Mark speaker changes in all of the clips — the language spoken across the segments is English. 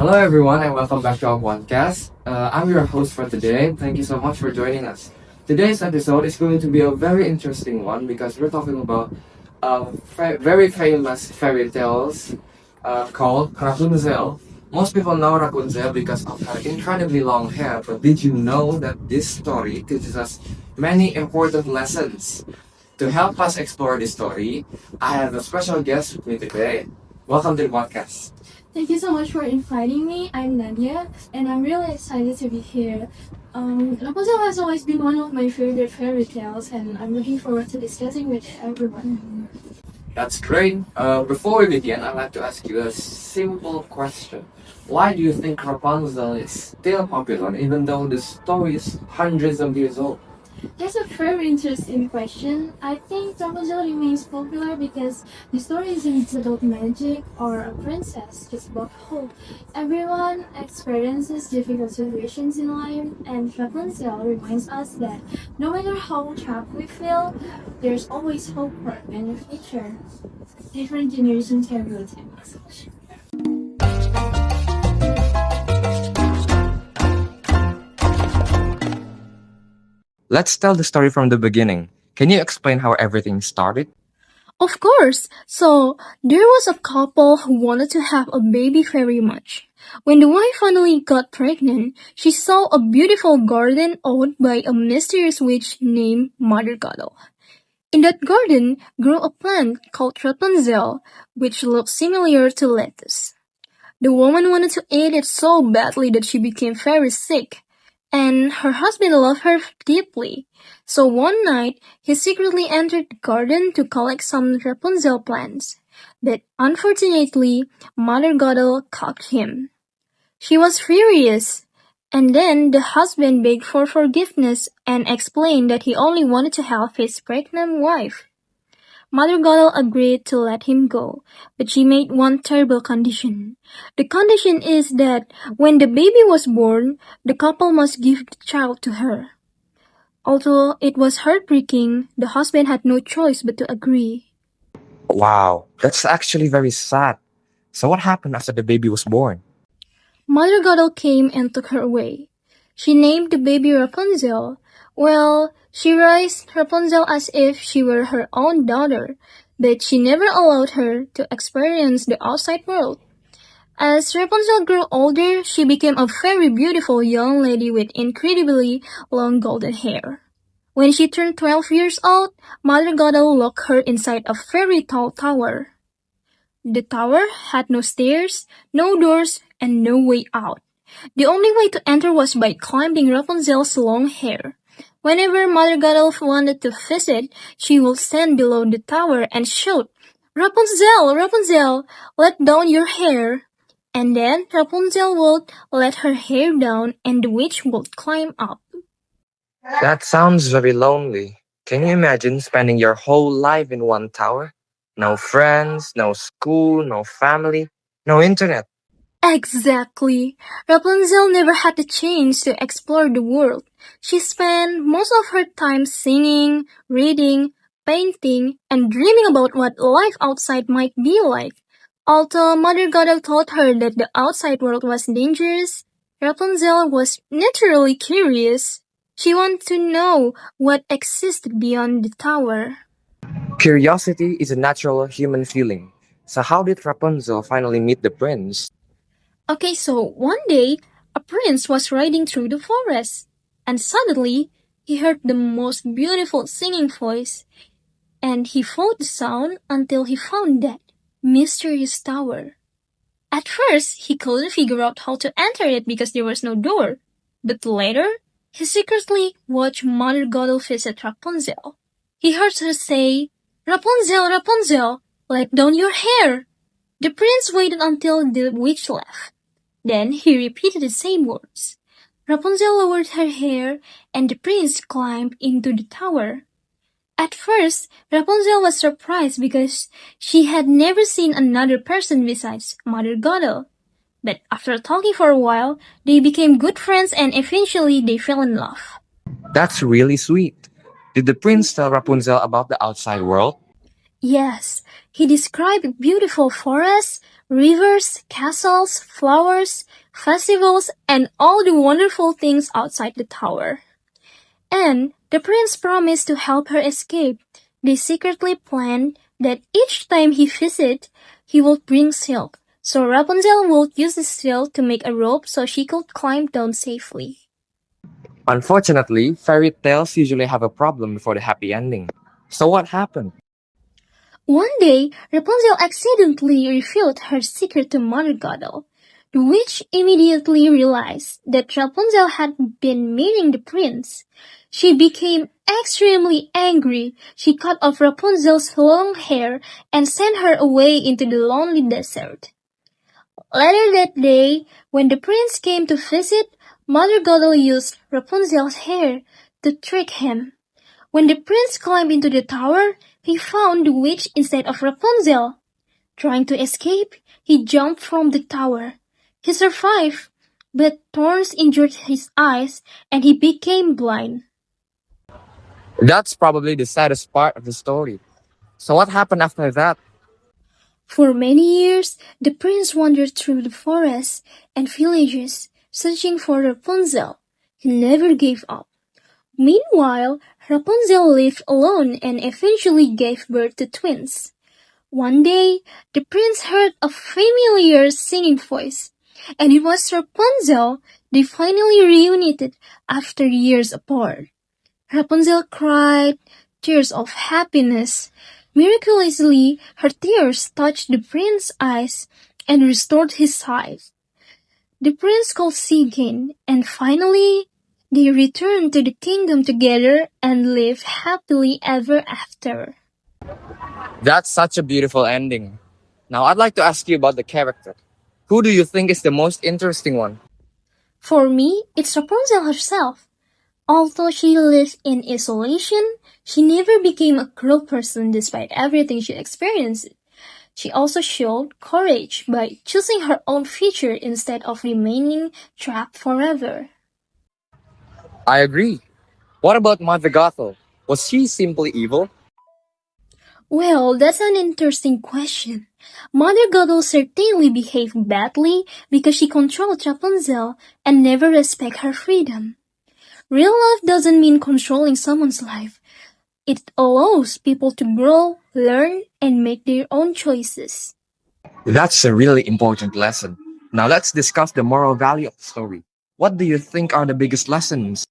Speaker 1: Hello, everyone, and welcome back to our podcast. I'm your host for today. Thank you so much for joining us. Today's episode is going to be a very interesting one because we're talking about very famous fairy tales called Rapunzel. Most people know Rapunzel because of her incredibly long hair, but did you know that this story teaches us many important lessons? To help us explore this story, I have a special guest with me today. Welcome to the podcast.
Speaker 2: Thank you so much for inviting me. I'm Nadia, and I'm really excited to be here. Rapunzel has always been one of my favorite fairy tales, and I'm looking forward to discussing with everyone.
Speaker 1: That's great. Before we begin, I'd like to ask you a simple question. Why do you think Rapunzel is still popular even though the story is hundreds of years old?
Speaker 2: That's a very interesting question. I think Rapunzel remains popular because the story isn't about magic or a princess, just about hope. Everyone experiences difficult situations in life, and Rapunzel reminds us that no matter how trapped we feel, there's always hope for a better future. Different generations can relate to the message.
Speaker 1: Let's tell the story from the beginning. Can you explain how everything started?
Speaker 2: Of course. So, there was a couple who wanted to have a baby very much. When the wife finally got pregnant, she saw a beautiful garden owned by a mysterious witch named Mother Gothel. In that garden grew a plant called Rapunzel, which looked similar to lettuce. The woman wanted to eat it so badly that she became very sick, and her husband loved her deeply. So one night, he secretly entered the garden to collect some Rapunzel plants. But unfortunately, Mother Gothel caught him. She was furious, and then the husband begged for forgiveness and explained that he only wanted to help his pregnant wife. Mother Gothel agreed to let him go, but she made one terrible condition. The condition is that when the baby was born, the couple must give the child to her. Although it was heartbreaking, the husband had no choice but to agree.
Speaker 1: Wow, that's actually very sad. So what happened after the baby was born?
Speaker 2: Mother Gothel came and took her away. She named the baby Rapunzel. Well, she raised Rapunzel as if she were her own daughter, but she never allowed her to experience the outside world. As Rapunzel grew older, she became a very beautiful young lady with incredibly long golden hair. When she turned 12 years old, Mother Gothel locked her inside a very tall tower. The tower had no stairs, no doors, and no way out. The only way to enter was by climbing Rapunzel's long hair. Whenever Mother Gothel wanted to visit, she would stand below the tower and shout, "Rapunzel, Rapunzel, let down your hair." And then Rapunzel would let her hair down and the witch would climb up.
Speaker 1: That sounds very lonely. Can you imagine spending your whole life in one tower? No friends, no school, no family, no internet.
Speaker 2: Exactly. Rapunzel never had the chance to explore the world. She spent most of her time singing, reading, painting, and dreaming about what life outside might be like. Although Mother Gothel told her that the outside world was dangerous, Rapunzel was naturally curious. She wanted to know what existed beyond the tower.
Speaker 1: Curiosity is a natural human feeling. So how did Rapunzel finally meet the prince?
Speaker 2: Okay, so one day, a prince was riding through the forest, and suddenly, he heard the most beautiful singing voice, and he followed the sound until he found that mysterious tower. At first, he couldn't figure out how to enter it because there was no door, but later, he secretly watched Mother Gothel visit Rapunzel. He heard her say, "Rapunzel, Rapunzel, let down your hair." The prince waited until the witch left. Then he repeated the same words. Rapunzel lowered her hair, and the prince climbed into the tower. At first, Rapunzel was surprised because she had never seen another person besides Mother Gothel. But after talking for a while, they became good friends and eventually they fell in love.
Speaker 1: That's really sweet. Did the prince tell Rapunzel about the outside world?
Speaker 2: Yes, he described beautiful forests, Rivers, castles, flowers, festivals, and all the wonderful things outside the tower. And the prince promised to help her escape. They secretly planned that each time he visited, he would bring silk, so Rapunzel would use the silk to make a rope so she could climb down safely.
Speaker 1: Unfortunately, fairy tales usually have a problem before the happy ending. So what happened?
Speaker 2: One day, Rapunzel accidentally revealed her secret to Mother Gothel. The witch immediately realized that Rapunzel had been meeting the prince. She became extremely angry. She cut off Rapunzel's long hair and sent her away into the lonely desert. Later that day, when the prince came to visit, Mother Gothel used Rapunzel's hair to trick him. When the prince climbed into the tower, he found the witch instead of Rapunzel. Trying to escape, he jumped from the tower. He survived, but thorns injured his eyes and he became blind.
Speaker 1: That's probably the saddest part of the story. So what happened after that?
Speaker 2: For many years, the prince wandered through the forests and villages, searching for Rapunzel. He never gave up. Meanwhile, Rapunzel lived alone and eventually gave birth to twins. One day, the prince heard a familiar singing voice, and it was Rapunzel. They finally reunited after years apart. Rapunzel cried tears of happiness. Miraculously, her tears touched the prince's eyes and restored his sight. The prince could see again, and finally, they returned to the kingdom together and lived happily ever after.
Speaker 1: That's such a beautiful ending. Now I'd like to ask you about the character. Who do you think is the most interesting one?
Speaker 2: For me, it's Rapunzel herself. Although she lived in isolation, she never became a cruel person despite everything she experienced. She also showed courage by choosing her own future instead of remaining trapped forever.
Speaker 1: I agree. What about Mother Gothel? Was she simply evil?
Speaker 2: Well, that's an interesting question. Mother Gothel certainly behaved badly because she controlled Rapunzel and never respect her freedom. Real love doesn't mean controlling someone's life. It allows people to grow, learn, and make their own choices.
Speaker 1: That's a really important lesson. Now let's discuss the moral value of the story. What do you think are the biggest lessons?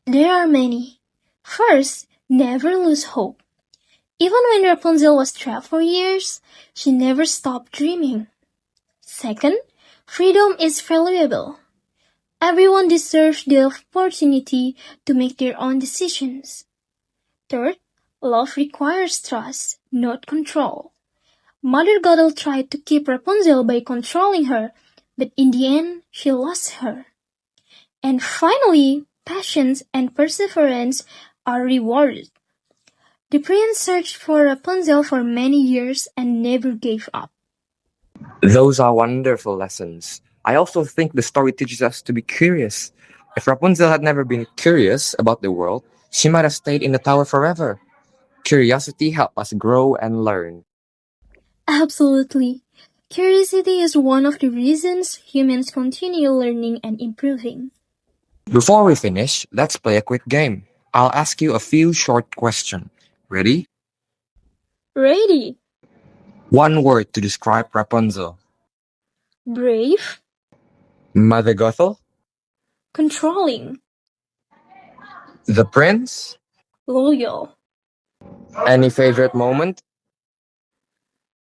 Speaker 2: There are many. First, never lose hope. Even when Rapunzel was trapped for years, she never stopped dreaming. Second, freedom is valuable. Everyone deserves the opportunity to make their own decisions. Third, love requires trust, not control. Mother Gothel tried to keep Rapunzel by controlling her, but in the end, she lost her. And finally, patience and perseverance are rewarded. The prince searched for Rapunzel for many years and never gave up.
Speaker 1: Those are wonderful lessons. I also think the story teaches us to be curious. If Rapunzel had never been curious about the world, she might have stayed in the tower forever. Curiosity helps us grow and learn.
Speaker 2: Absolutely. Curiosity is one of the reasons humans continue learning and improving.
Speaker 1: Before we finish, let's play a quick game. I'll ask you a few short questions. Ready?
Speaker 2: Ready,
Speaker 1: One word to describe Rapunzel.
Speaker 2: brave,
Speaker 1: Mother Gothel?
Speaker 2: controlling,
Speaker 1: The prince?
Speaker 2: loyal.
Speaker 1: Any favorite moment?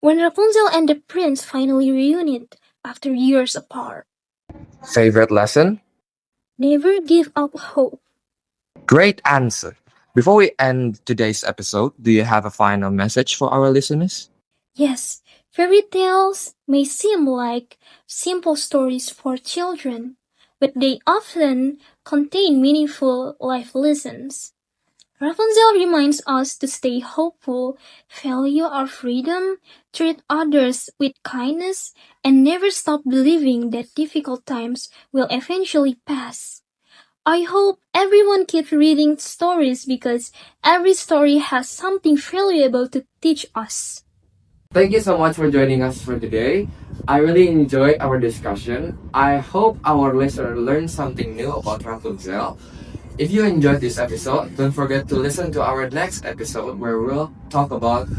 Speaker 2: When Rapunzel and the prince finally reunited after years apart,
Speaker 1: Favorite lesson?
Speaker 2: never give up hope.
Speaker 1: Great answer. Before we end today's episode, do you have a final message for our listeners?
Speaker 2: Yes, fairy tales may seem like simple stories for children, but they often contain meaningful life lessons. Rapunzel reminds us to stay hopeful, value our freedom, treat others with kindness, and never stop believing that difficult times will eventually pass. I hope everyone keeps reading stories because every story has something valuable to teach us.
Speaker 1: Thank you so much for joining us for today. I really enjoyed our discussion. I hope our listener learned something new about Rapunzel. If you enjoyed this episode, don't forget to listen to our next episode where we'll talk about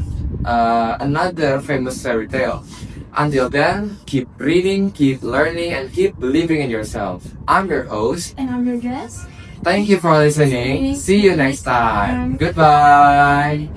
Speaker 1: another famous fairy tale. Until then, keep reading, keep learning, and keep believing in yourself. I'm your host.
Speaker 2: And I'm your guest.
Speaker 1: Thank you for listening. See you next time. Goodbye.